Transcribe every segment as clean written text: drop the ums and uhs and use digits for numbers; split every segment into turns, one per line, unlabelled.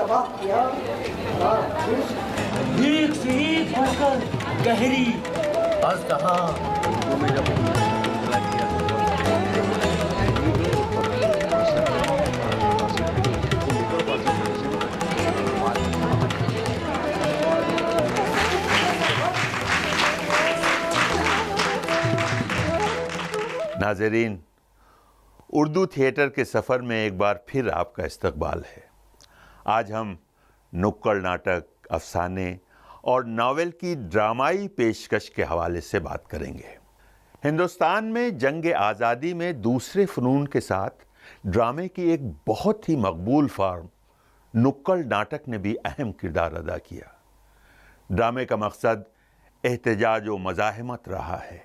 एक से एक बढ़कर गहरी अजदहा।
नाज़रीन, उर्दू थिएटर के सफ़र में एक बार फिर आपका इस्तकबाल है। आज हम नुक्कड़ नाटक, अफसाने और नावल की ड्रामाई पेशकश के हवाले से बात करेंगे। हिंदुस्तान में जंग आज़ादी में दूसरे फ़नून के साथ ड्रामे की एक बहुत ही मकबूल फार्म नुक्कड़ नाटक ने भी अहम किरदार अदा किया। ड्रामे का मकसद एहतजाज व मज़ाहमत रहा है।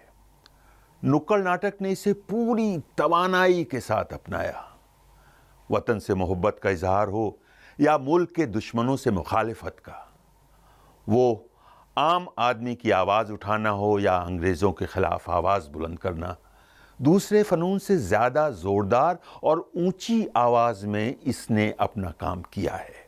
नुक्कड़ नाटक ने इसे पूरी तवानाई के साथ अपनाया। वतन से मोहब्बत का इजहार हो या मुल्क के दुश्मनों से मुखालिफत का, वो आम आदमी की आवाज़ उठाना हो या अंग्रेज़ों के ख़िलाफ़ आवाज़ बुलंद करना, दूसरे फ़नून से ज़्यादा ज़ोरदार और ऊंची आवाज़ में इसने अपना काम किया है।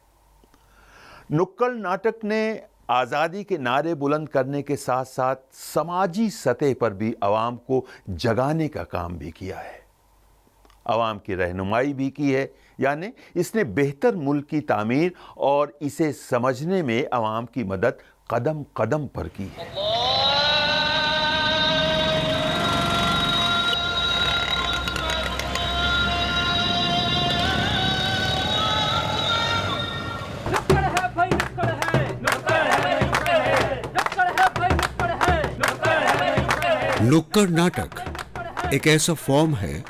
नुक्कड़ नाटक ने आज़ादी के नारे बुलंद करने के साथ साथ समाजी सतह पर भी आवाम को जगाने का काम भी किया है, आवाम की रहनुमाई भी की है। यानी इसने बेहतर मुल्क की तामीर और इसे समझने में आवाम की मदद कदम कदम पर की है।
नुक्कड़ नाटक एक ऐसा फॉर्म है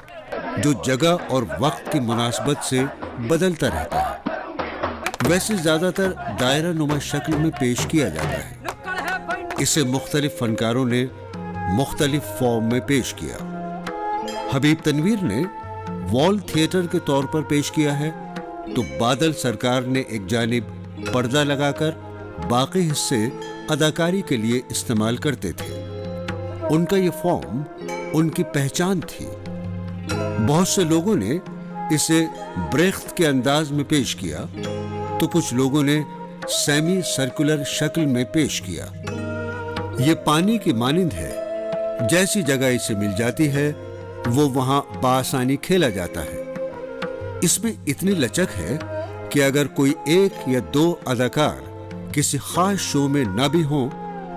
जो जगह और वक्त की मुनासबत से बदलता रहता है। वैसे ज़्यादातर दायरा नुमा शक्ल में पेश किया जाता है। इसे मुख्तलिफ फनकारों ने मुख्तलिफ फॉर्म में पेश किया। हबीब तनवीर ने वॉल थिएटर के तौर पर पेश किया है, तो बादल सरकार ने एक जानिब पर्दा लगाकर बाकी हिस्से अदाकारी के लिए इस्तेमाल करते थे। उनका ये फॉर्म उनकी पहचान थी। बहुत से लोगों ने इसे ब्रेख्त के अंदाज में पेश किया, तो कुछ लोगों ने सेमी सर्कुलर शक्ल में पेश किया। ये पानी की मानिंद है, जैसी जगह इसे मिल जाती है वो वहां बासानी खेला जाता है। इसमें इतनी लचक है कि अगर कोई एक या दो अदाकार किसी खास शो में न भी हों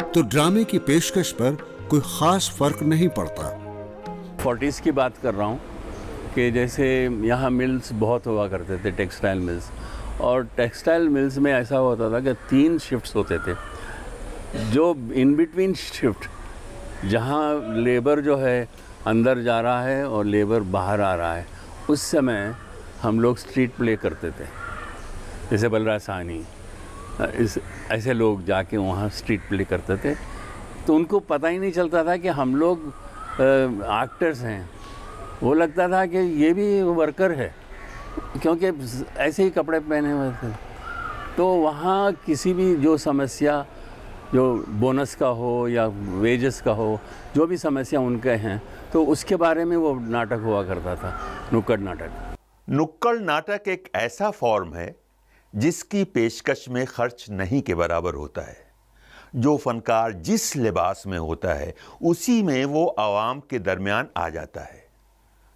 तो ड्रामे की पेशकश पर कोई खास फर्क नहीं पड़ता।
40s की बात कर रहा हूँ कि जैसे यहाँ मिल्स बहुत हुआ करते थे, टेक्सटाइल मिल्स, और टेक्सटाइल मिल्स में ऐसा होता था कि 3 शिफ्ट्स होते थे। जो इन बिटवीन शिफ्ट, जहाँ लेबर जो है अंदर जा रहा है और लेबर बाहर आ रहा है, उस समय हम लोग स्ट्रीट प्ले करते थे। जैसे बलराज साहनी, ऐसे लोग जाके वहाँ स्ट्रीट प्ले करते थे, तो उनको पता ही नहीं चलता था कि हम लोग एक्टर्स हैं। वो लगता था कि ये भी वर्कर है, क्योंकि ऐसे ही कपड़े पहने हुए थे। तो वहाँ किसी भी जो समस्या, जो बोनस का हो या वेजेस का हो, जो भी समस्या उनके हैं, तो उसके बारे में वो नाटक हुआ करता था, नुक्कड़ नाटक।
नुक्कड़ नाटक एक ऐसा फॉर्म है जिसकी पेशकश में खर्च नहीं के बराबर होता है। जो फनकार जिस लिबास में होता है उसी में वो आवाम के दरमियान आ जाता है।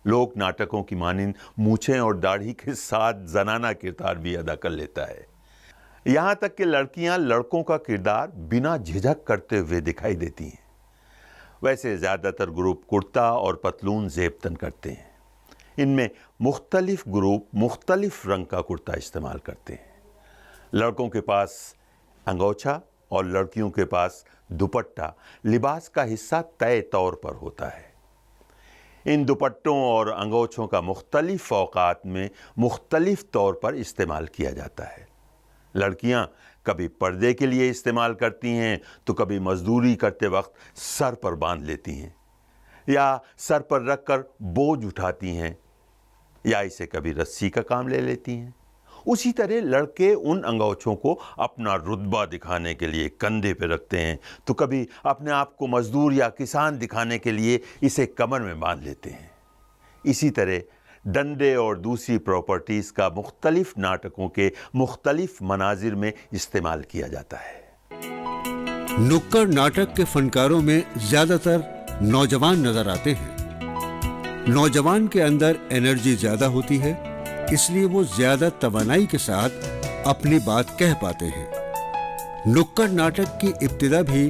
लोक नाटकों की मानिंद मूछें और दाढ़ी के साथ जनाना किरदार भी अदा कर लेता है। यहाँ तक कि लड़कियाँ लड़कों का किरदार बिना झिझक करते हुए दिखाई देती हैं। वैसे ज़्यादातर ग्रुप कुर्ता और पतलून ज़ेबतन करते हैं। इनमें मुख्तलिफ ग्रुप मुख्तलिफ रंग का कुर्ता इस्तेमाल करते हैं। लड़कों के पास अंगोछा और लड़कियों के पास दुपट्टा लिबास का हिस्सा तय तौर पर होता है। इन दुपट्टों और अंगोछों का मुख्तलिफ औकात में मुख्तलिफ तौर पर इस्तेमाल किया जाता है। लड़कियां कभी पर्दे के लिए इस्तेमाल करती हैं, तो कभी मजदूरी करते वक्त सर पर बांध लेती हैं, या सर पर रखकर बोझ उठाती हैं, या इसे कभी रस्सी का काम ले लेती हैं। उसी तरह लड़के उन अंगोछों को अपना रुतबा दिखाने के लिए कंधे पे रखते हैं, तो कभी अपने आप को मजदूर या किसान दिखाने के लिए इसे कमर में बांध लेते हैं। इसी तरह डंडे और दूसरी प्रॉपर्टीज़ का मुख्तलिफ नाटकों के मुख्तलिफ मनाजिर में इस्तेमाल किया जाता है।
नुक्कड़ नाटक के फनकारों में ज्यादातर नौजवान नजर आते हैं। नौजवान के अंदर एनर्जी ज्यादा होती है, इसलिए वो ज्यादा तवानाई के साथ अपनी बात कह पाते हैं। नुक्कड़ नाटक की इब्तिदा भी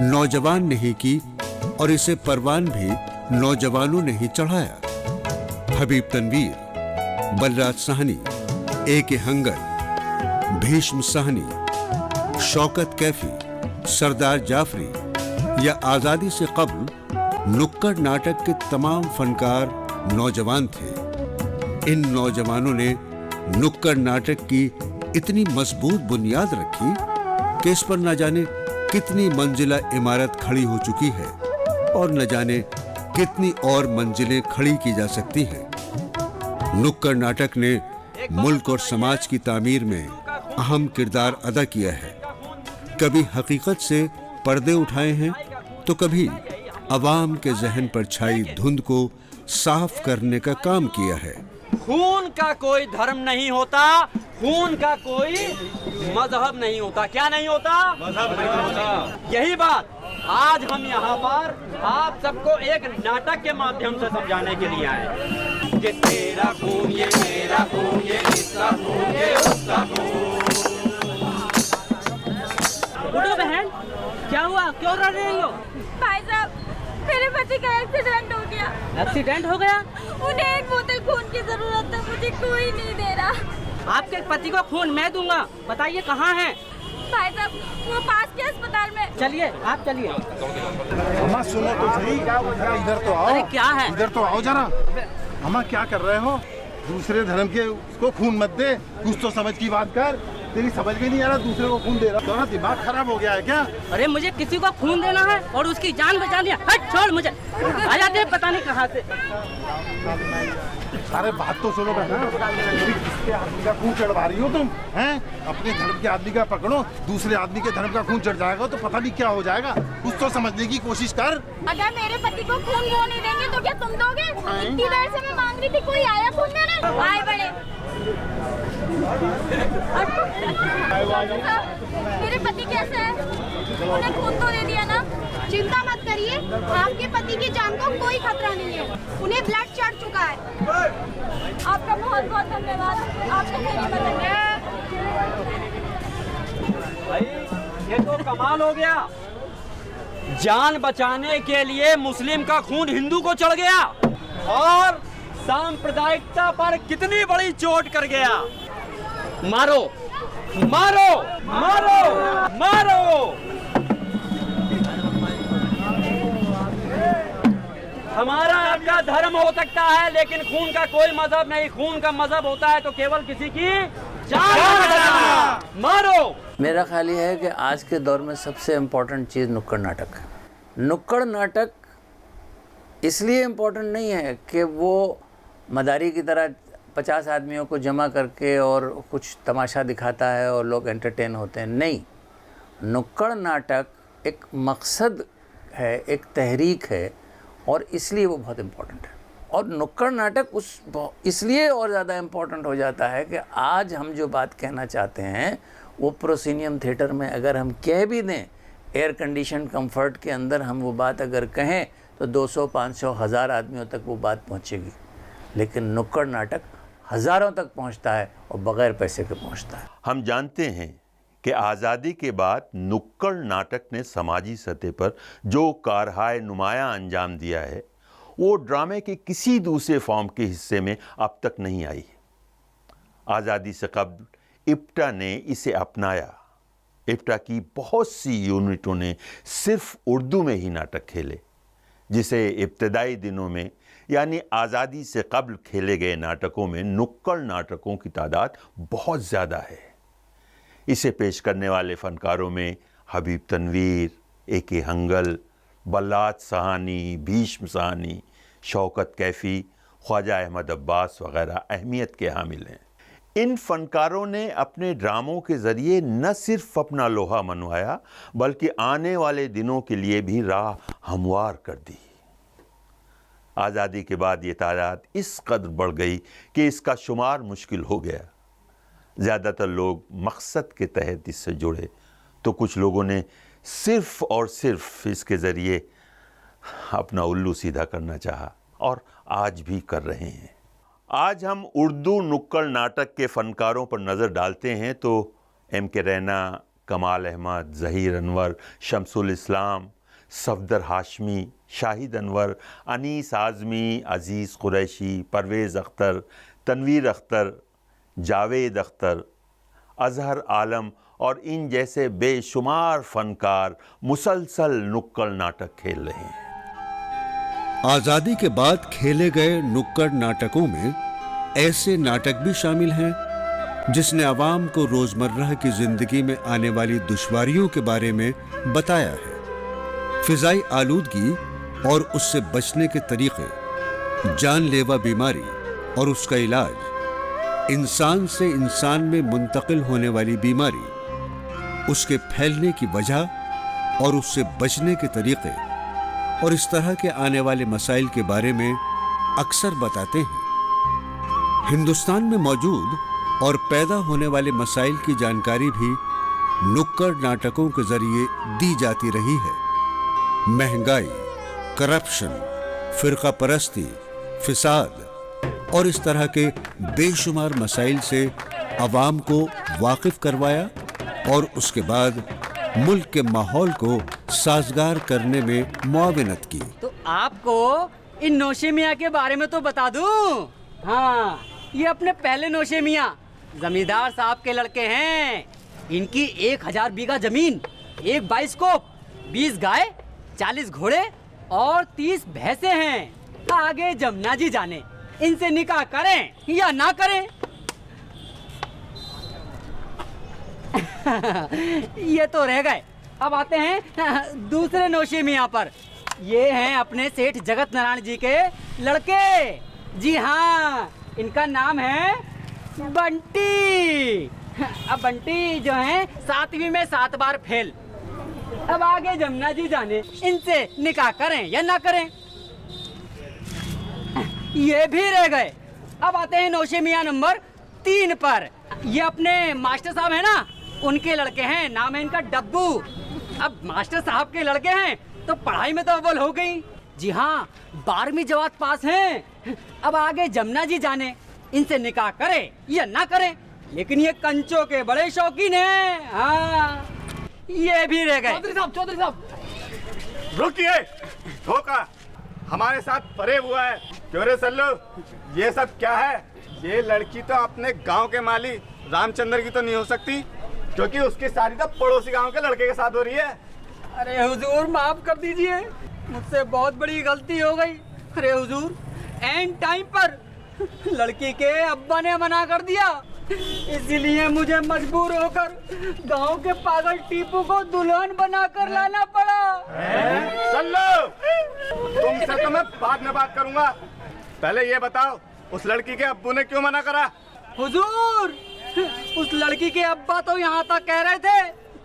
नौजवान ने ही की और इसे परवान भी नौजवानों ने ही चढ़ाया। हबीब तनवीर, बलराज साहनी, ए.के. हंगल, भीष्म साहनी, शौकत कैफी, सरदार जाफरी या आजादी से कब्ल नुक्कड़ नाटक के तमाम फनकार नौजवान थे। इन नौजवानों ने नुक्कड़ नाटक की इतनी मजबूत बुनियाद रखी कि इस पर न जाने कितनी मंजिला इमारत खड़ी हो चुकी है और न जाने कितनी और मंजिलें खड़ी की जा सकती हैं। नुक्कड़ नाटक ने मुल्क और समाज की तामीर में अहम किरदार अदा किया है। कभी हकीकत से पर्दे उठाए हैं तो कभी अवाम के जहन पर छाई धुंध को साफ करने का काम किया है।
खून का कोई धर्म नहीं होता, खून का कोई मजहब नहीं होता। क्या नहीं होता? मजहब नहीं होता। यही बात आज हम यहाँ पर आप सबको एक नाटक के माध्यम से समझाने के लिए आए कि तेरा खून ये मेरा खून, ये इसका खून ये उसका खून।
उठो बहन, क्या हुआ? क्यों रो रही हो?
भाई साहब, मेरे पति का एक्सीडेंट हो गया।
एक्सीडेंट हो गया?
उन्हें एक बोतल खून की जरूरत है, मुझे कोई नहीं दे रहा।
आपके पति को खून मैं दूंगा, बताइए कहाँ है?
भाई साहब, वो पास के अस्पताल में।
चलिए, आप चलिए।
अम्मा सुनो तो सही, इधर तो आओ।
अरे क्या है?
इधर तो आओ जरा। अम्मा क्या कर रहे हो? दूसरे धर्म के उसको खून मत दे, कुछ तो समझ की बात कर। तेरी समझ में नहीं आ रहा, दूसरे को खून दे रहा। तुम्हारा दिमाग खराब हो गया है क्या?
अरे मुझे किसी को खून देना है और उसकी जान बचानी है। हट, छोड़ मुझे। आ जाते हैं पता नहीं कहाँ से।
अरे बात तो सुनो बहना, किसके आदमी का खून चढ़वा रही हो तुम? हैं? अपने धर्म के आदमी का पकड़ो, दूसरे आदमी के धर्म का खून चढ़ जाएगा तो पता नहीं क्या हो जाएगा। कुछ तो समझने की कोशिश कर।
अगर मेरे पति को खून वो नहीं देंगे तो क्या तुम दोगे? इतनी देर से मैं मांग रही थी, कोई आया खून देने? आए बड़े। मेरे पति कैसे हैं? उन्हें खून तो दे दिया ना।
चिंता मत करिए, आपके पति की जान को कोई खतरा नहीं है। उन्हें ब्लड चढ़ चुका है।
आपका बहुत बहुत धन्यवाद, आपने मेरी मदद की।
भाई ये तो कमाल हो गया। जान बचाने के लिए मुस्लिम का खून हिंदू को चढ़ गया और सांप्रदायिकता पर कितनी बड़ी चोट कर गया। मारो मारो मारो मारो। हमारा आपका धर्म हो सकता है लेकिन खून का कोई मजहब नहीं। खून का मजहब होता है तो केवल किसी की जान बचाना। मारो।
मेरा ख्याल ये है कि आज के दौर में सबसे इम्पोर्टेंट चीज़ नुक्कड़ नाटक है। नुक्कड़ नाटक इसलिए इम्पोर्टेंट नहीं है कि वो मदारी की तरह 50 आदमियों को जमा करके और कुछ तमाशा दिखाता है और लोग एंटरटेन होते हैं। नहीं, नुक्कड़ नाटक एक मकसद है, एक तहरीक है और इसलिए वो बहुत इम्पोर्टेंट है। और नुक्कड़ नाटक इसलिए और ज़्यादा इम्पोर्टेंट हो जाता है कि आज हम जो बात कहना चाहते हैं वो प्रोसीनियम थिएटर में अगर हम कह भी दें, एयर कंडीशन कंफर्ट के अंदर हम वो बात अगर कहें तो 200, 500, 1000 आदमियों तक वो बात पहुंचेगी। लेकिन नुक्कड़ नाटक हज़ारों तक पहुंचता है और बग़ैर पैसे के पहुंचता है।
हम जानते हैं कि आज़ादी के बाद नुक्कड़ नाटक ने समाजी सतह पर जो कारहाय नुमाया अंजाम दिया है वो ड्रामे के किसी दूसरे फॉर्म के हिस्से में अब तक नहीं आई। आज़ादी से कब्ल इप्टा ने इसे अपनाया। इप्टा की बहुत सी यूनिटों ने सिर्फ उर्दू में ही नाटक खेले, जिसे इब्तदाई दिनों में यानी आज़ादी से कब्ल खेले गए नाटकों में नुक्कड़ नाटकों की तादाद बहुत ज़्यादा है। इसे पेश करने वाले फ़नकारों में हबीब तनवीर, ए.के. हंगल, बलराज साहनी, भीष्म साहनी, शौकत कैफ़ी, ख्वाजा अहमद अब्बास वग़ैरह अहमियत के हामिल हैं। इन फ़नकारों ने अपने ड्रामों के ज़रिए न सिर्फ अपना लोहा मनवाया बल्कि आने वाले दिनों के लिए भी राह हमवार कर दी। आज़ादी के बाद ये तादाद इस कदर बढ़ गई कि इसका शुमार मुश्किल हो गया। ज़्यादातर लोग मकसद के तहत इससे जुड़े, तो कुछ लोगों ने सिर्फ़ और सिर्फ इसके ज़रिए अपना उल्लू सीधा करना चाहा और आज भी कर रहे हैं। आज हम उर्दू नुक्कड़ नाटक के फ़नकारों पर नज़र डालते हैं तो M.K. रैना, कमाल अहमद, ज़हीर अनवर, शमसुल इस्लाम, सफदर हाशमी, शाहिद अनवर, अनीस आज़मी, अज़ीज़ कुरैशी, परवेज़ अख्तर, तनवीर अख्तर, जावेद अख्तर, अज़हर आलम और इन जैसे बेशुमार फ़नकार मुसलसल नुक्कड़ नाटक खेल रहे हैं।
आज़ादी के बाद खेले गए नुक्कड़ नाटकों में ऐसे नाटक भी शामिल हैं जिसने अवाम को रोज़मर्रा की ज़िंदगी में आने वाली दुश्वारियों के बारे में बताया है। फ़िज़ाई आलूदगी और उससे बचने के तरीक़े, जानलेवा बीमारी और उसका इलाज, इंसान से इंसान में मुंतकिल होने वाली बीमारी, उसके फैलने की वजह और उससे बचने के तरीक़े और इस तरह के आने वाले मसाइल के बारे में अक्सर बताते हैं। हिंदुस्तान में मौजूद और पैदा होने वाले मसाइल की जानकारी भी नुक्कड़ नाटकों के जरिए दी जाती रही है। महंगाई, करप्शन, फ़िरका परस्ती, फिसाद और इस तरह के बेशुमार मसाइल से अवाम को वाकिफ करवाया और उसके बाद मुल्क के माहौल को साजगार करने में मुआविनत की।
तो आपको इन नौशे मियाँ के बारे में तो बता दूं। हाँ, ये अपने पहले नौशे मियाँ जमींदार साहब के लड़के हैं। इनकी 1000 बीघा जमीन, 1 बाइस्कोप, 20 गाय, 40 घोड़े और 30 भैंसे हैं। आगे जमुना जी जाने इनसे निकाह करें या ना करें। ये तो रह गए। अब आते हैं दूसरे नौशे मियाँ पर। ये हैं अपने सेठ जगत नारायण जी के लड़के। जी हाँ, इनका नाम है बंटी। अब बंटी जो है 7वीं में 7 बार फेल। अब आगे जमुना जी जाने इनसे निकाह करें या ना करें। ये भी रह गए। अब आते हैं नौशे मियाँ नंबर 3 पर। ये अपने मास्टर साहब है ना, उनके लड़के हैं। नाम है इनका डब्बू। अब मास्टर साहब के लड़के हैं तो पढ़ाई में तो अव्वल हो गई। जी हाँ, 12वीं जमात पास हैं। अब आगे जमुना जी जाने इनसे निकाह करें या ना करें। लेकिन ये कंचों के बड़े शौकीन हैं। हाँ, ये भी रह गए।
चौधरी साहब रुकिए। धोखा हमारे साथ परे हुआ है। क्यों रे सल्लू, ये सब क्या है? ये लड़की तो अपने गांव के माली रामचंद्र की तो नहीं हो सकती, क्योंकि उसकी शादी तो पड़ोसी गांव के लड़के के साथ हो रही है।
अरे हुजूर, माफ कर दीजिए, मुझसे बहुत बड़ी गलती हो गई। अरे हुजूर, एंड टाइम पर लड़की के अब्बा ने मना कर दिया, इसीलिए मुझे मजबूर होकर गांव के पागल टीपू को दुल्हन बनाकर लाना पड़ा।
सल्लू, तुमसे तो मैं बाद में बात करूंगा। पहले ये बताओ, उस लड़की के अब्बू ने क्यों मना करा?
हुजूर, उस लड़की के अब्बा तो यहाँ तक कह रहे थे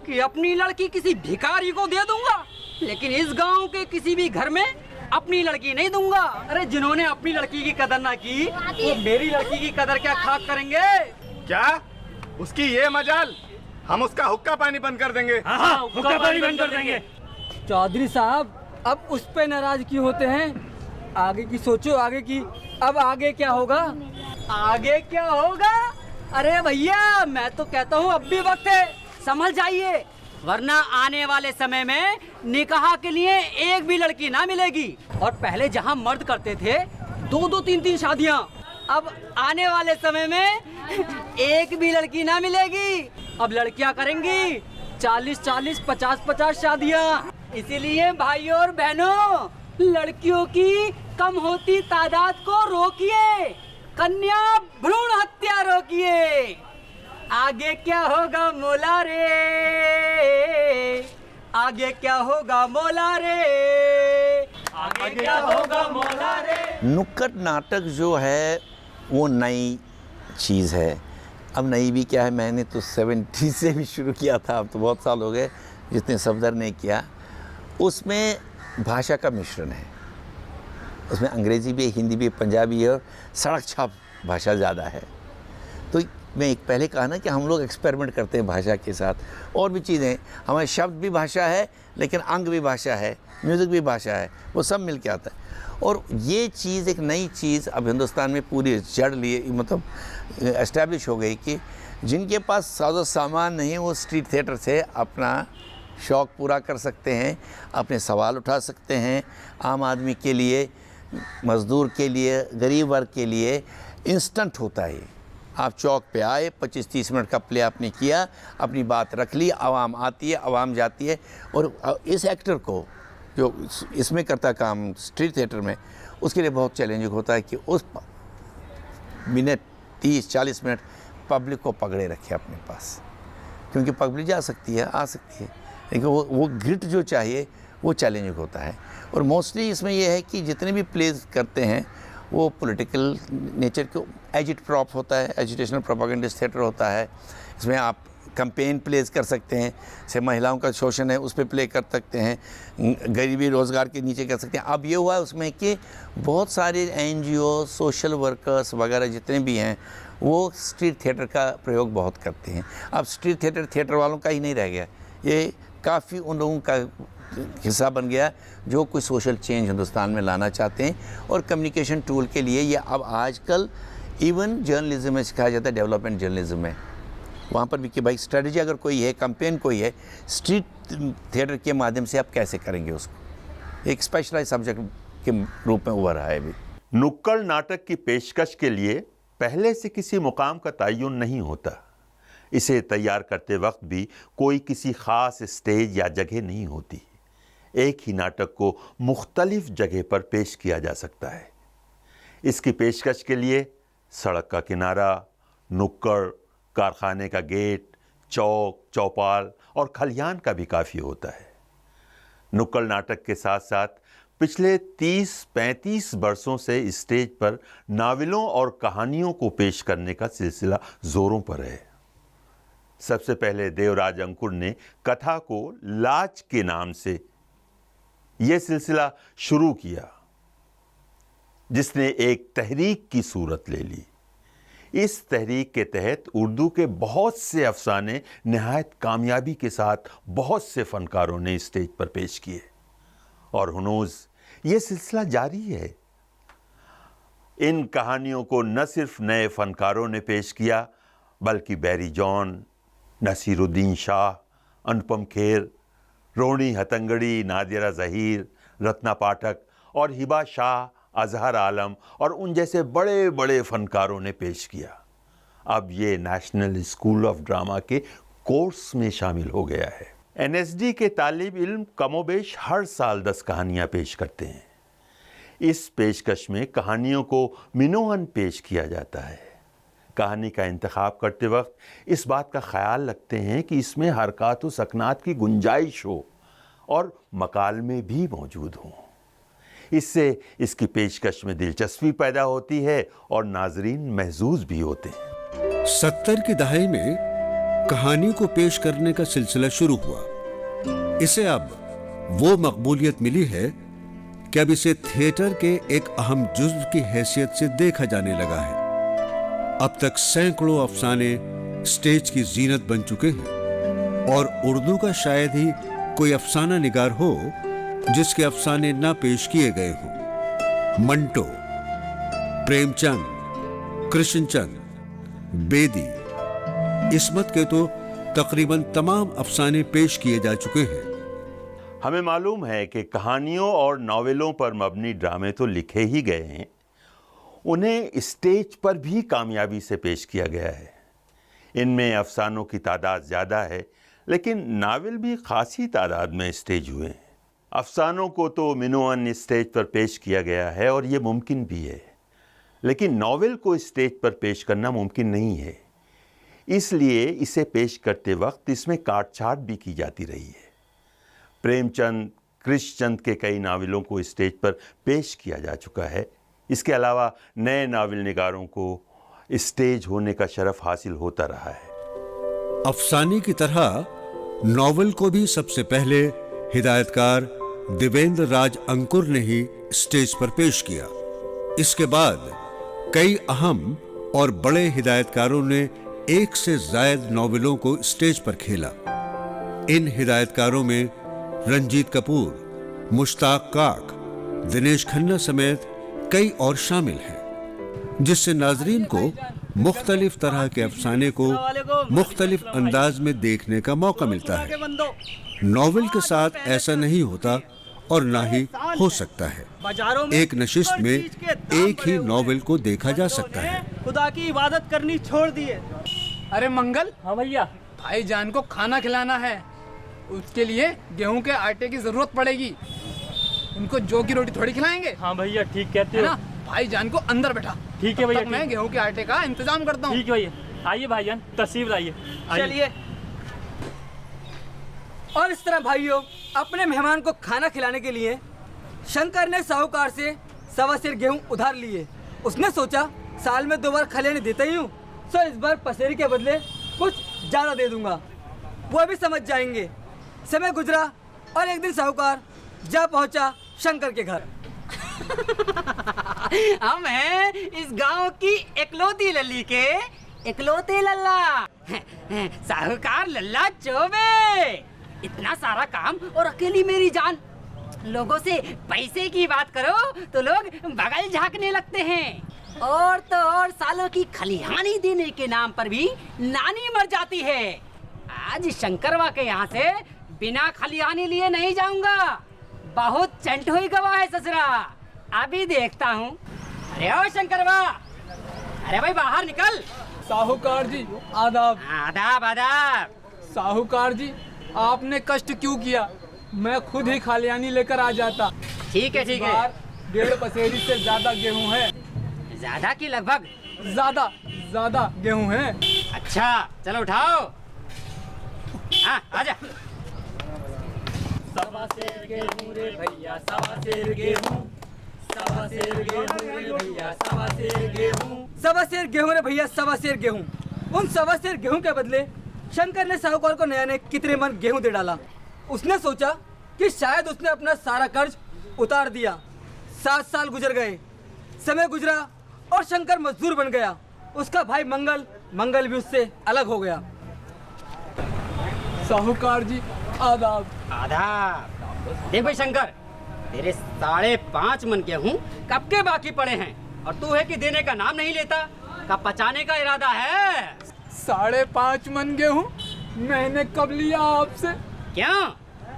कि अपनी लड़की किसी भिखारी को दे दूंगा, लेकिन इस गांव के किसी भी घर में अपनी लड़की नहीं दूंगा। अरे जिन्होंने अपनी लड़की की कदर ना की, वो मेरी लड़की की कदर क्या खाक करेंगे?
क्या उसकी ये मजाल? हम उसका हुक्का पानी बंद कर देंगे।
हाँ, हुक्का पानी बंद कर देंगे। चौधरी साहब, अब उस पे नाराज क्यों होते हैं? आगे की सोचो, आगे की। अब आगे क्या होगा? आगे क्या होगा? अरे भैया, मैं तो कहता हूँ अब भी वक्त है, समझ जाइए, वरना आने वाले समय में निकाह के लिए एक भी लड़की ना मिलेगी। और पहले जहाँ मर्द करते थे 2-2, 3-3 शादियाँ, अब आने वाले समय में एक भी लड़की ना मिलेगी। अब लड़कियाँ करेंगी 40-40, 50-50 शादियाँ। इसीलिए भाइयों और बहनों, लड़कियों की कम होती तादाद को रोकिए, कन्या भ्रूण हत्या रोकिए। आगे क्या होगा मौला रे, आगे क्या होगा मौला रे, आगे क्या होगा मौला रे।
नुक्कड़ नाटक जो है वो नई चीज़ है। अब नई भी क्या है, मैंने तो 70 से भी शुरू किया था, अब तो बहुत साल हो गए जितने सफदर ने किया। उसमें भाषा का मिश्रण है, उसमें अंग्रेज़ी भी है, हिंदी भी है, पंजाबी है और सड़क छाप भाषा ज़्यादा है। तो मैं एक पहले कहा ना कि हम लोग एक्सपेरिमेंट करते हैं भाषा के साथ, और भी चीज़ें, हमारे शब्द भी भाषा है लेकिन अंग भी भाषा है, म्यूज़िक भी भाषा है, वो सब मिल के आता है। और ये चीज़ एक नई चीज़ अब हिंदुस्तान में पूरी जड़ लिए, मतलब एस्टैब्लिश हो गई कि जिनके पास साजो सामान नहीं वो स्ट्रीट थिएटर से अपना शौक़ पूरा कर सकते हैं, अपने सवाल उठा सकते हैं। आम आदमी के लिए, मज़दूर के लिए, गरीब वर्ग के लिए इंस्टेंट होता है। आप चौक पे आए, 25-30 मिनट का प्ले आपने किया, अपनी बात रख ली, आवाम आती है, आवाम जाती है। और इस एक्टर को जो इसमें करता काम स्ट्रीट थिएटर में, उसके लिए बहुत चैलेंजिंग होता है कि उस मिनट 30-40 मिनट पब्लिक को पकड़े रखे अपने पास, क्योंकि पब्लिक जा सकती है, आ सकती है, लेकिन वो ग्रिट जो चाहिए वो चैलेंजिंग होता है। और मोस्टली इसमें यह है कि जितने भी प्लेज करते हैं वो पॉलिटिकल नेचर के, एजिट प्रॉप होता है, एजुटेशनल प्रोपेगेंडिस्ट थिएटर होता है। इसमें आप कैंपेन प्लेज कर सकते हैं, से महिलाओं का शोषण है उस पर प्ले कर सकते हैं, गरीबी रोज़गार के नीचे कर सकते हैं। अब ये हुआ उसमें कि बहुत सारे NGO, सोशल वर्कर्स वगैरह जितने भी हैं वो स्ट्रीट थिएटर का प्रयोग बहुत करते हैं। अब स्ट्रीट थिएटर वालों का ही नहीं रह गया, ये काफ़ी उन लोगों का हिस्सा बन गया जो कोई सोशल चेंज हिंदुस्तान में लाना चाहते हैं। और कम्युनिकेशन टूल के लिए ये अब आजकल इवन जर्नलिज्म में सिखाया जाता है, डेवलपमेंट जर्नलिज्म में, वहाँ पर भी कि भाई स्ट्रेटजी अगर कोई है, कैंपेन कोई है, स्ट्रीट थिएटर के माध्यम से आप कैसे करेंगे उसको, एक स्पेशलाइज सब्जेक्ट के रूप में उभर रहा है अभी।
नुक्कड़ नाटक की पेशकश के लिए पहले से किसी मुकाम का तयन नहीं होता। इसे तैयार करते वक्त भी कोई किसी ख़ास स्टेज या जगह नहीं होती। एक ही नाटक को मुख्तलिफ जगह पर पेश किया जा सकता है। इसकी पेशकश के लिए सड़क का किनारा, नुक्कड़, कारखाने का गेट, चौक, चौपाल और खलियान का भी काफ़ी होता है। नुक्कड़ नाटक के साथ साथ पिछले 30-35 वर्षों से स्टेज पर नावलों और कहानियों को पेश करने का सिलसिला ज़ोरों पर है। सबसे पहले देवराज अंकुर ने कथा को लाज के नाम से यह सिलसिला शुरू किया, जिसने एक तहरीक की सूरत ले ली। इस तहरीक के तहत उर्दू के बहुत से अफसाने निहायत कामयाबी के साथ बहुत से फनकारों ने स्टेज पर पेश किए और हनूज़ ये सिलसिला जारी है। इन कहानियों को न सिर्फ नए फनकारों ने पेश किया, बल्कि बैरी जॉन, नसीरुद्दीन शाह, अनुपम खेर, रोहिणी हतंगड़ी, नादिरा ज़हीर, रत्ना पाठक और हिबा शाह, अजहर आलम और उन जैसे बड़े बड़े फनकारों ने पेश किया। अब ये नेशनल स्कूल ऑफ ड्रामा के कोर्स में शामिल हो गया है। NSD के तालिब इल्म कमोबेश हर साल 10 कहानियाँ पेश करते हैं। इस पेशकश में कहानियों को मिनोहन पेश किया जाता है। कहानी का इंतखाब करते वक्त इस बात का ख्याल रखते हैं कि इसमें हरकत व सकनात की गुंजाइश हो और मकालमे भी मौजूद हों। इससे इसकी पेशकश में दिलचस्पी पैदा होती है और नाजरीन महजूज भी होते हैं।
70 की दहाई में कहानी को पेश करने का सिलसिला शुरू हुआ। इसे अब वो मकबूलियत मिली है कि अब इसे थिएटर के एक अहम जुज़्व की हैसियत से देखा जाने लगा है। अब तक सैकड़ों अफसाने स्टेज की जीनत बन चुके हैं और उर्दू का शायद ही कोई अफसाना निगार हो जिसके अफसाने ना पेश किए गए हों। मंटो, प्रेमचंद, कृष्णचंद, बेदी, इस्मत के तो तकरीबन तमाम अफसाने पेश किए जा चुके हैं।
हमें मालूम है कि कहानियों और नावलों पर मबनी ड्रामे तो लिखे ही गए हैं, उन्हें स्टेज पर भी कामयाबी से पेश किया गया है। इनमें अफसानों की तादाद ज़्यादा है, लेकिन नावल भी खासी तादाद में स्टेज हुए हैं। अफसानों को तो मिनोअन स्टेज पर पेश किया गया है और ये मुमकिन भी है, लेकिन नावल को स्टेज पर पेश करना मुमकिन नहीं है। इसलिए इसे पेश करते वक्त इसमें काट छाट भी की जाती रही है। प्रेमचंद, कृष्णचंद के कई नावलों को स्टेज पर पेश किया जा चुका है। इसके अलावा नए नावल निगारों को स्टेज होने का शरफ हासिल होता रहा है।
अफसाने की तरह नावल को भी सबसे पहले हिदायतकार देवेंद्र राज अंकुर ने ही स्टेज पर पेश किया। इसके बाद कई अहम और बड़े हिदायतकारों ने एक से ज्यादा नॉवेलों को स्टेज पर खेला। इन हिदायतकारों में रंजीत कपूर, मुश्ताक काक, दिनेश खन्ना समेत कई और शामिल हैं, जिससे नाजरीन को मुख्तलिफ तरह के अफसाने को मुख्तलिफ अंदाज में देखने का मौका मिलता है। नॉवेल के साथ ऐसा नहीं होता और ना ही हो सकता है। एक नशिस्त में एक ही नॉवेल को देखा जा सकता है।
खुदा की इबादत करनी छोड़ दिए।
अरे मंगल।
हाँ भैया।
भाईजान को खाना खिलाना है, उसके लिए गेहूं के आटे की जरूरत पड़ेगी। उनको जौ की रोटी थोड़ी खिलाएंगे।
हाँ भैया ठीक कहते हो।
भाईजान को अंदर बैठा।
ठीक है भैया।
मैं गेहूं के आटे का इंतजाम करता हूँ।
ठीक है भैया। आइए भाईजान, तशरीफ लाइए। चलिए। और इस तरह भाइयों, अपने मेहमान को खाना खिलाने के लिए शंकर ने साहूकार से 1.25 सेर गेहूं उधार लिए। उसने सोचा साल में 2 बार खलियानी देता ही हूँ, तो इस बार पसेरी के बदले कुछ ज्यादा दे दूंगा, वो भी समझ जाएंगे। समय गुजरा और एक दिन साहूकार जा पहुंचा शंकर के घर।
हम हैं इस गांव की इकलौती लल्ली के इकलौते लल्ला, साहूकार लल्ला चौबे। इतना सारा काम और अकेली मेरी जान। लोगों से पैसे की बात करो तो लोग बगल झांकने लगते हैं, और तो और सालों की खलिहानी देने के नाम पर भी नानी मर जाती है। आज शंकरवा के यहाँ से बिना खलिहानी लिए नहीं जाऊंगा। बहुत चंट हुई गवा है ससुरा, अभी देखता हूँ। अरे ओ शंकरवा, अरे भाई बाहर निकल।
साहूकार जी आदाब।
आदाब आदाब।
साहूकार जी आपने कष्ट क्यों किया, मैं खुद ही खलियानी लेकर आ जाता।
ठीक है ठीक है।
1.5 पसेरी से ज्यादा गेहूं है।
ज्यादा की लगभग?
ज्यादा गेहूं है।
अच्छा चलो उठाओ। हाँ आजा।
1.25 सेर गेहूं रे भैया, 1.25 सेर गेहूं, 1.25 सेर गेहूं रे भैया, 1.25 सेर गेहूं, 1.25 सेर गेहूं रे भैया, 1.25 सेर गेहूं। उन 1.25 सेर गेहूं के बदले शंकर ने साहूकार को नया कितने मन गेहूं दे डाला। उसने सोचा कि शायद उसने अपना सारा कर्ज उतार दिया। 7 साल गुजर गए, समय गुजरा और शंकर मजदूर बन गया। उसका भाई मंगल भी उससे अलग हो गया।
साहूकार जी आदाब।
आदाब। देख भाई शंकर, तेरे 5.5 मन गेहूं कब के बाकी पड़े हैं, और तू है कि देने का नाम नहीं लेता। कब पचाने का इरादा है?
5.5 मन गेहूं मैंने कब लिया आपसे?
क्यों?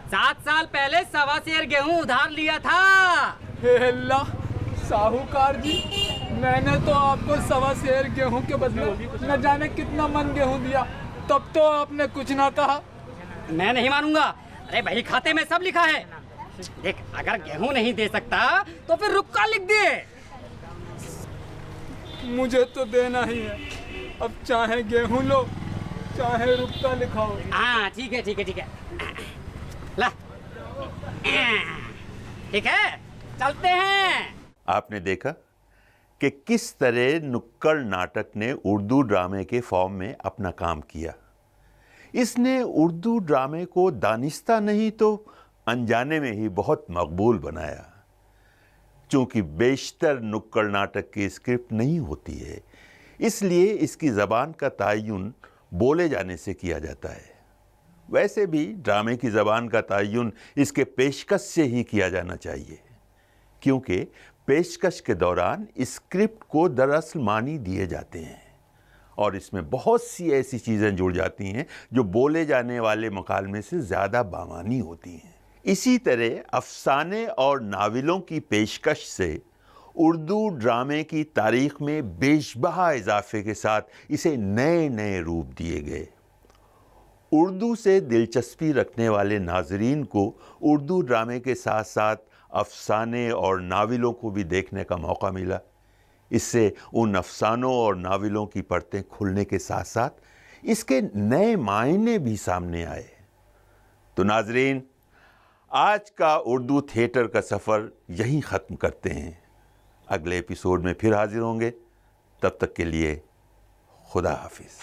7 साल पहले 1.25 सेर गेहूं उधार लिया था।
हे अल्लाह, साहूकार जी मैंने तो आपको 1.25 सेर गेहूं के बदले न जाने कितना मन गेहूं दिया, तब तो आपने कुछ ना कहा।
मैं नहीं मानूंगा। अरे भाई खाते में सब लिखा है। देख, अगर गेहूं नहीं दे सकता तो फिर रुपया लिख दे।
मुझे तो देना ही है, अब चाहे गेहूं लो चाहे रुपया लिखाओ।
हाँ ठीक है ठीक है ठीक है। ला, ठीक है चलते हैं।
आपने देखा कि किस तरह नुक्कड़ नाटक ने उर्दू ड्रामे के फॉर्म में अपना काम किया। इसने उर्दू ड्रामे को दानिस्ता नहीं तो अनजाने में ही बहुत मकबूल बनाया। चूँकि बेशतर नुक्कड़ नाटक की स्क्रिप्ट नहीं होती है, इसलिए इसकी ज़बान का तयन बोले जाने से किया जाता है। वैसे भी ड्रामे की ज़बान का तयन इसके पेशकश से ही किया जाना चाहिए, क्योंकि पेशकश के दौरान स्क्रिप्ट को दरअसल मानी दिए जाते हैं और इसमें बहुत सी ऐसी चीज़ें जुड़ जाती हैं जो बोले जाने वाले मकालमे से ज़्यादा बामानी होती हैं। इसी तरह अफसाने और नावलों की पेशकश से उर्दू ड्रामे की तारीख में बेशबहा इजाफे के साथ इसे नए नए रूप दिए गए। उर्दू से दिलचस्पी रखने वाले नाजरीन को उर्दू ड्रामे के साथ साथ अफसाने और नावलों को भी देखने का मौका मिला। इससे उन अफसानों और नावलों की परतें खुलने के साथ साथ इसके नए मायने भी सामने आए। तो नाजरीन, आज का उर्दू थिएटर का सफ़र यहीं ख़त्म करते हैं। अगले एपिसोड में फिर हाजिर होंगे। तब तक के लिए खुदा हाफिज़।